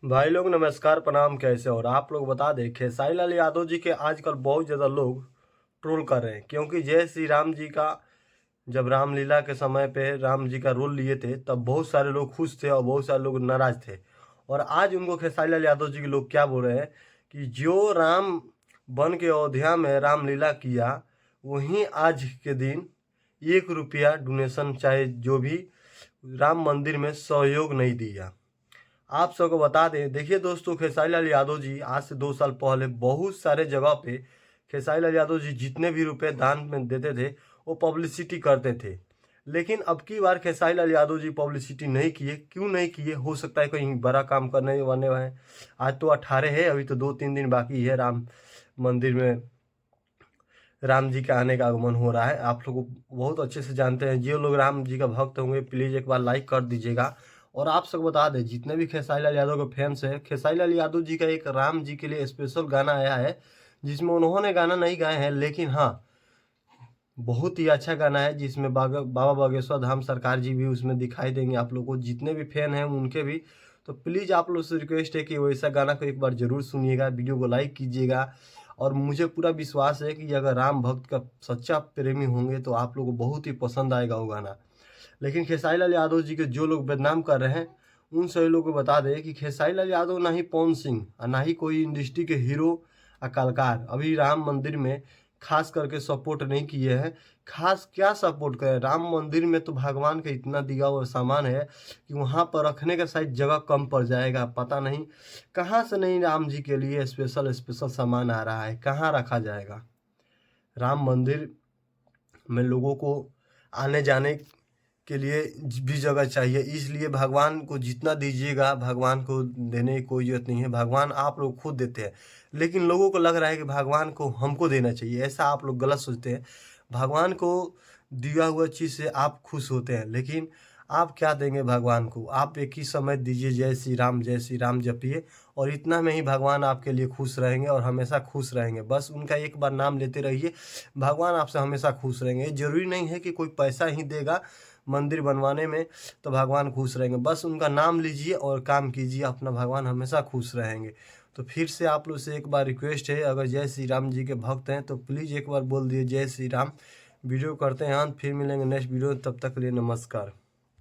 भाई लोग नमस्कार प्रणाम। कैसे हो? और आप लोग बता दें, खेसारी लाल यादव जी के आजकल बहुत ज़्यादा लोग ट्रोल कर रहे हैं, क्योंकि जय श्री राम जी का जब रामलीला के समय पे राम जी का रोल लिए थे तब बहुत सारे लोग खुश थे और बहुत सारे लोग नाराज थे। और आज उनको खेसारी लाल यादव जी के लोग क्या बोल रहे हैं कि जो राम बन के अयोध्या में रामलीला किया, वहीं आज के दिन 1 रुपया डोनेशन चाहे जो भी राम मंदिर में सहयोग नहीं दिया। आप सबको बता दें, देखिए दोस्तों, खेसारी लाल यादव जी आज से 2 साल पहले बहुत सारे जगह पे खेसारी लाल यादव जी जितने भी रुपए दान में देते थे वो पब्लिसिटी करते थे। लेकिन अब की बार खेसारी लाल यादव जी पब्लिसिटी नहीं किए। क्यों नहीं किए? हो सकता है कहीं बड़ा काम करने वाले हैं। आज तो 18 है, अभी तो 2-3 दिन बाकी है राम मंदिर में राम जी का आने का आगमन हो रहा है। आप लोग बहुत अच्छे से जानते हैं, जो लोग राम जी का भक्त होंगे प्लीज़ एक बार लाइक कर दीजिएगा। और आप सबको बता दें, जितने भी खेसारी लाल यादव के फैंस हैं, खेसारी लाल यादव जी का एक राम जी के लिए स्पेशल गाना आया है, जिसमें उन्होंने गाना नहीं गाए हैं, लेकिन हाँ बहुत ही अच्छा गाना है, जिसमें बाबा बागेश्वर धाम सरकार जी भी उसमें दिखाई देंगे। आप लोग को जितने भी फैन हैं उनके भी, तो प्लीज़ आप लोग से रिक्वेस्ट है कि वैसा गाना को एक बार ज़रूर सुनिएगा, वीडियो को लाइक कीजिएगा। और मुझे पूरा विश्वास है कि अगर राम भक्त का सच्चा प्रेमी होंगे तो आप लोगों को बहुत ही पसंद आएगा वो गाना। लेकिन खेसारी लाल यादव जी के जो लोग बदनाम कर रहे हैं, उन सभी लोगों को बता दें कि खेसारी लाल यादव ना ही पवन सिंह और ना ही कोई इंडस्ट्री के हीरो या कलाकार अभी राम मंदिर में खास करके सपोर्ट नहीं किए हैं। खास क्या सपोर्ट करें? राम मंदिर में तो भगवान का इतना दिया हुआ सामान है कि वहाँ पर रखने का शायद जगह कम पड़ जाएगा। पता नहीं कहाँ से नहीं राम जी के लिए स्पेशल स्पेशल सामान आ रहा है, कहाँ रखा जाएगा? राम मंदिर में लोगों को आने जाने के लिए भी जगह चाहिए, इसलिए भगवान को जितना दीजिएगा, भगवान को देने की कोई ज़रूरत नहीं है। भगवान आप लोग खुद देते हैं, लेकिन लोगों को लग रहा है कि भगवान को हमको देना चाहिए। ऐसा आप लोग गलत सोचते हैं। भगवान को दिया हुआ चीज़ से आप खुश होते हैं, लेकिन आप क्या देंगे भगवान को? आप एक ही समय दीजिए, जय श्री राम जपिए, और इतना में ही भगवान आपके लिए खुश रहेंगे और हमेशा खुश रहेंगे। बस उनका एक बार नाम लेते रहिए, भगवान आपसे हमेशा खुश रहेंगे। ये ज़रूरी नहीं है कि कोई पैसा ही देगा मंदिर बनवाने में तो भगवान खुश रहेंगे। बस उनका नाम लीजिए और काम कीजिए, अपना भगवान हमेशा खुश रहेंगे। तो फिर से आप लोग से एक बार रिक्वेस्ट है, अगर जय श्री राम जी के भक्त हैं तो प्लीज़ एक बार बोल दिए जय श्री राम। वीडियो करते हैं अंत, फिर मिलेंगे नेक्स्ट वीडियो, तब तक के लिए नमस्कार।